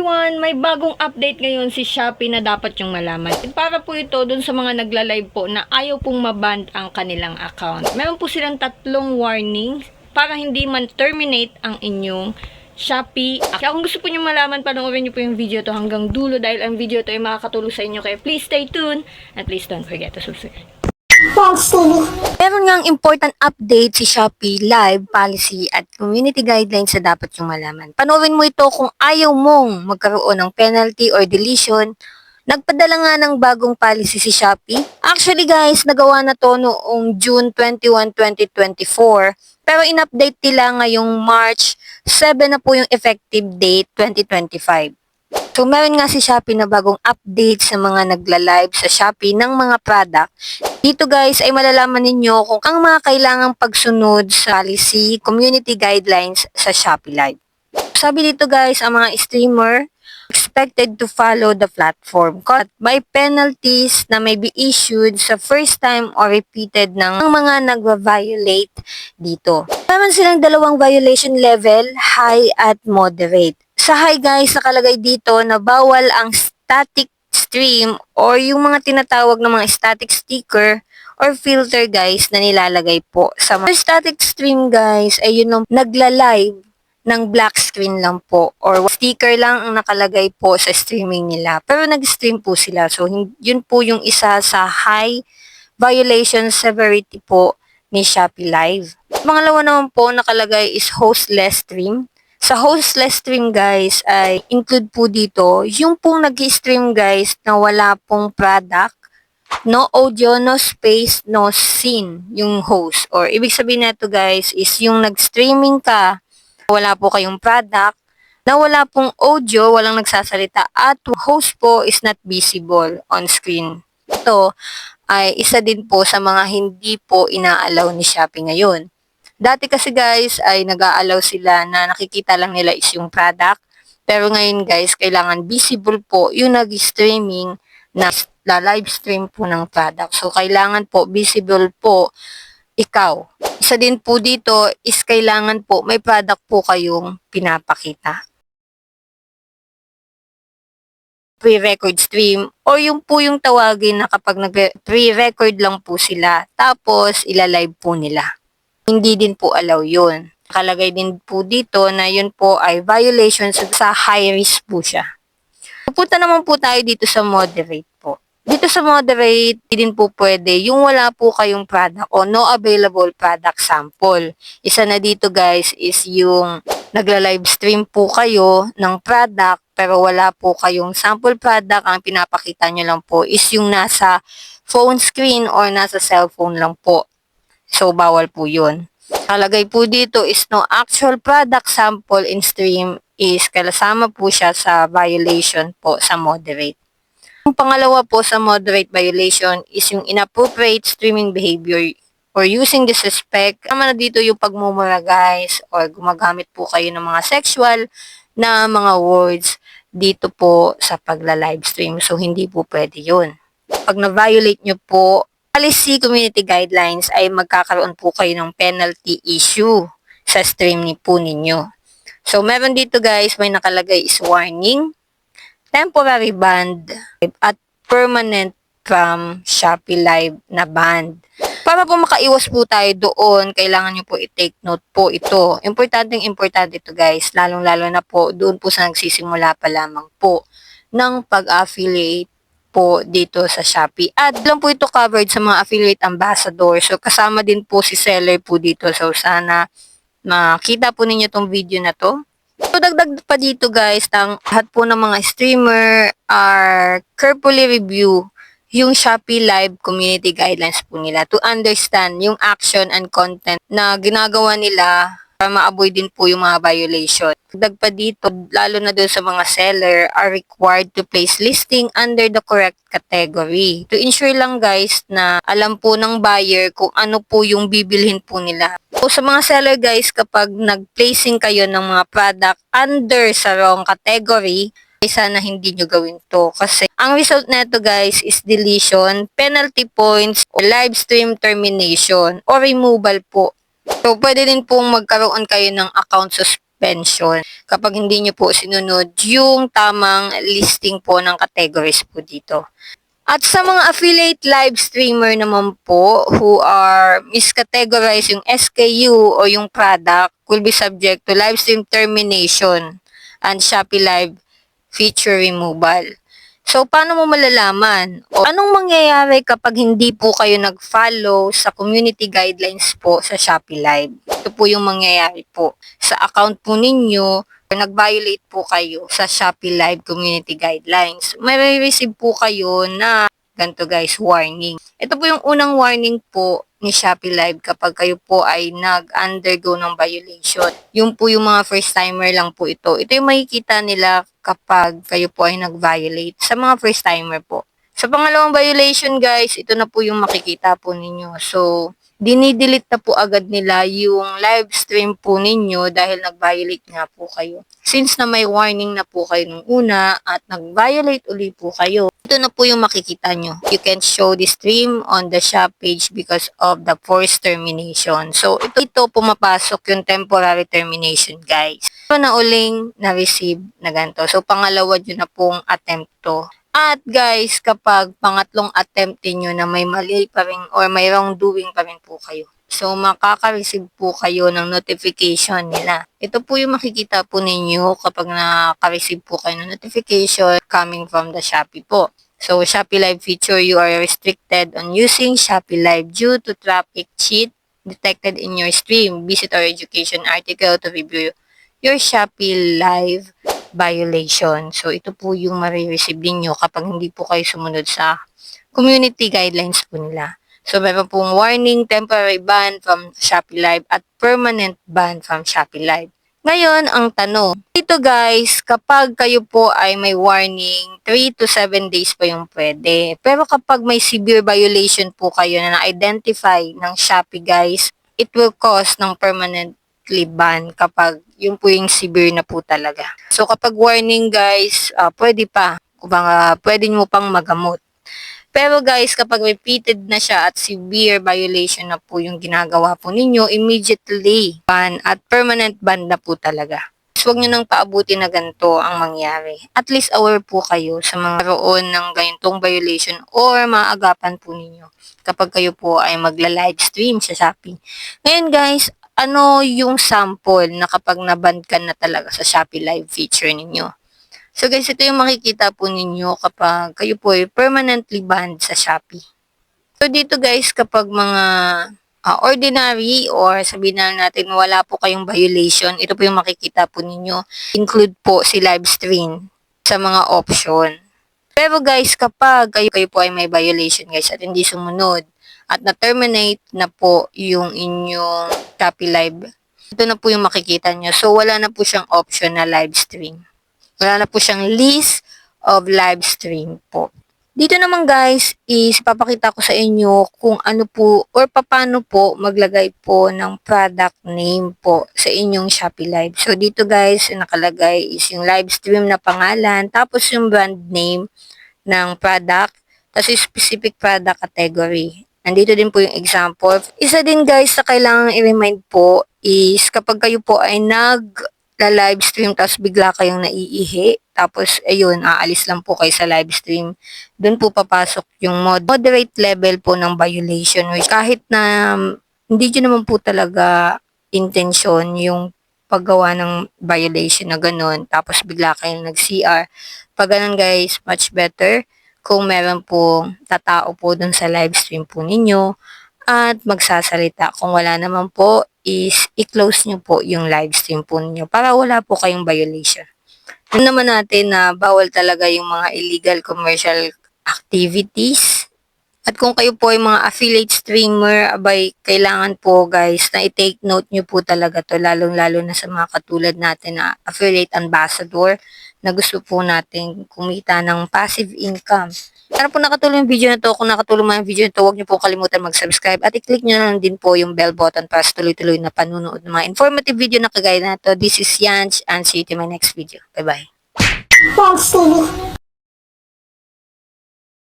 everyone! May bagong update ngayon si Shopee na dapat yung malaman. Para po ito dun sa mga nagla-live po na ayaw pong maband ang kanilang account. Meron po silang 3 warnings para hindi man terminate ang inyong Shopee. Kaya kung gusto po nyo malaman, panoorin nyo po yung video to hanggang dulo dahil ang video to ay makakatulong sa inyo. Kaya please stay tuned and please don't forget to subscribe. Meron ngang important update si Shopee Live Policy at Community Guidelines na dapat yung malaman. Panoorin mo ito kung ayaw mong magkaroon ng penalty or deletion. Nagpadala nga ng bagong policy si Shopee. Actually guys, nagawa na to noong June 21, 2024. Pero in-update nila ngayong March 7 na po yung effective date 2025. So, meron nga si Shopee na bagong update sa mga nagla-live sa Shopee ng mga product. Dito guys ay malalaman ninyo kung ang mga kailangang pagsunod sa policy, community guidelines sa Shopee Live. Sabi dito guys, ang mga streamer expected to follow the platform cut by penalties na may be issued sa first time or repeated ng mga nagva-violate dito. Meron silang dalawang violation level, high at moderate. Sa high guys, nakalagay dito na bawal ang static stream or yung mga tinatawag na mga static sticker or filter guys na nilalagay po sa mga static stream guys ay yun ang nagla-live ng black screen lang po or sticker lang ang nakalagay po sa streaming nila pero nag-stream po sila so yun po yung isa sa high violation severity po ni Shopee Live. Pangalawa naman po nakalagay is hostless stream. Sa hostless stream guys ay include po dito yung pong nag-stream guys na wala pong product, no audio, no space, no scene yung host. Or ibig sabihin nito guys is yung nag-streaming ka, wala po kayong product, na wala pong audio, walang nagsasalita at host po is not visible on screen. Ito ay isa din po sa mga hindi po inaalaw ni Shopee ngayon. Dati kasi guys ay nag-aalaw sila na nakikita lang nila is yung product. Pero ngayon guys, kailangan visible po yung nag-streaming na live stream po ng product. So kailangan po visible po ikaw. Isa din po dito is kailangan po may product po kayong pinapakita. Pre-record stream o yung po yung tawagin na kapag nag-pre-record lang po sila tapos ilalive po nila. Hindi din po allow yun. Nakalagay din po dito na yun po ay violations sa high risk po siya. Pupunta naman po tayo dito sa moderate po. Dito sa moderate, din po pwede yung wala po kayong product o no available product sample. Isa na dito guys is yung nagla-live stream po kayo ng product pero wala po kayong sample product. Ang pinapakita nyo lang po is yung nasa phone screen or nasa cellphone lang po. So, bawal po yun. Kalagay po dito is no actual product sample in stream is kasama po siya sa violation po sa moderate. Yung pangalawa po sa moderate violation is yung inappropriate streaming behavior or using disrespect. Tama na dito yung pagmumura guys or gumagamit po kayo ng mga sexual na mga words dito po sa pagla-live stream. So, hindi po pwede yun. Pag na-violate nyo po policy community guidelines ay magkakaroon po kayo ng penalty issue sa stream po ninyo. So, meron dito guys, may nakalagay is warning, temporary ban, at permanent from Shopee Live na ban. Para po makaiwas po tayo doon, kailangan nyo po i-take note po ito. Importante ito guys, lalong-lalo na po doon po sa nagsisimula pa lamang po ng pag-affiliate po dito sa Shopee. At lang po ito covered sa mga affiliate ambassador. So, kasama din po si seller po dito. So, sana makita po ninyo tong video na to. So, dagdag pa dito guys, lahat po ng mga streamer are carefully review yung Shopee Live community guidelines po nila to understand yung action and content na ginagawa nila para ma-avoid din po yung mga violation. Dagdag pa dito, lalo na doon sa mga seller are required to place listing under the correct category. To ensure lang guys na alam po ng buyer kung ano po yung bibilhin po nila. So sa mga seller guys, kapag nag-placing kayo ng mga product under sa wrong category, sana hindi nyo gawin to. Kasi ang result neto guys is deletion, penalty points, or live stream termination, or removal po. So, pwede din pong magkaroon kayo ng account suspension kapag hindi nyo po sinunod yung tamang listing po ng categories po dito. At sa mga affiliate live streamer naman po who are miscategorize yung SKU o yung product will be subject to live stream termination and Shopee Live feature removal. So, paano mo malalaman? O anong mangyayari kapag hindi po kayo nag-follow sa community guidelines po sa Shopee Live? Ito po yung mangyayari po. Sa account po ninyo, nag-violate po kayo sa Shopee Live community guidelines. May receive po kayo na ganito guys, warning. Ito po yung unang warning po ni Shopee Live kapag kayo po ay nag-undergo ng violation. Yung po yung mga first timer lang po ito. Ito yung makikita nila kapag kayo po ay nag-violate sa mga first timer po. Sa pangalawang violation guys, ito na po yung makikita po ninyo. So, dinidelete na po agad nila yung live stream po ninyo dahil nag-violate nga po kayo. Since na may warning na po kayo nung una at nag-violate uli po kayo, ito na po yung makikita nyo. You can show the stream on the shop page because of the forced termination. So, ito pumapasok yung temporary termination, guys. Ito na uling na-receive na ganito. So, pangalawa nyo na pong attempt to. At guys, kapag pangatlong attempt niyo na may mali pa rin or may wrongdoing pa rin po kayo. So, makaka-receive po kayo ng notification nila. Ito po yung makikita po ninyo kapag nakaka-receive po kayo ng notification coming from the Shopee po. So, Shopee Live feature, you are restricted on using Shopee Live due to traffic cheat detected in your stream. Visit our education article to review your Shopee Live violation. So, ito po yung marireceive ninyo kapag hindi po kayo sumunod sa community guidelines po nila. So, meron pong warning, temporary ban from Shopee Live at permanent ban from Shopee Live. Ngayon, ang tanong, dito guys, kapag kayo po ay may warning, 3 to 7 days pa yung pwede. Pero kapag may severe violation po kayo na na-identify ng Shopee guys, it will cause ng permanently ban kapag yung po yung severe na po talaga. So, kapag warning guys, pwede pa. Pwede nyo pang magamot. Pero guys, kapag repeated na siya at severe violation na po yung ginagawa po ninyo, immediately ban at permanent ban na po talaga. So, huwag nyo nang paabuti na ganito ang mangyari. At least aware po kayo sa mga roon ng ganitong violation or maagapan po ninyo kapag kayo po ay magla-live stream sa Shopee. Ngayon guys, ano yung sample na kapag naban ka na talaga sa Shopee Live feature ninyo? So guys, ito yung makikita po ninyo kapag kayo po ay permanently banned sa Shopee. So dito guys, kapag mga ordinary or sabihin na natin wala po kayong violation, ito po yung makikita po ninyo. Include po si live stream sa mga option. Pero guys, kapag kayo po ay may violation guys at hindi sumunod at na-terminate na po yung inyong Shopee Live, ito na po yung makikita nyo. So wala na po siyang option na live stream. Wala na po siyang list of live stream po. Dito naman guys is papakita ko sa inyo kung ano po or paano po maglagay po ng product name po sa inyong Shopee Live. So dito guys nakalagay is yung live stream na pangalan tapos yung brand name ng product tapos yung specific product category. Nandito din po yung example. Isa din guys na kailangan i-remind po is kapag kayo po ay live stream tapos bigla kayong naiihi tapos ayun aalis lang po kayo sa live stream, doon po papasok yung moderate level po ng violation which kahit na hindi nyo naman po talaga intention yung paggawa ng violation na ganun tapos bigla kayong nag-CR. Pag ganun guys, much better kung meron po tatao po dun sa live stream po ninyo at magsasalita. Kung wala naman po is i-close nyo po yung live stream po ninyo para wala po kayong violation. Alam naman natin na bawal talaga yung mga illegal commercial activities. At kung kayo po ay mga affiliate streamer, abay, kailangan po guys na i-take note nyo po talaga to lalong-lalo na sa mga katulad natin na affiliate ambassador na gusto po natin kumita ng passive income. Sana po nakatulong yung video na to. Kung nakatulong mo yung video na to, huwag niyo po kalimutan mag-subscribe at i-click nyo na lang din po yung bell button para sa tuloy-tuloy na panunood ng mga informative video na kagaya na to. This is Yanch and see you to my next video. Bye-bye. Yanch TV.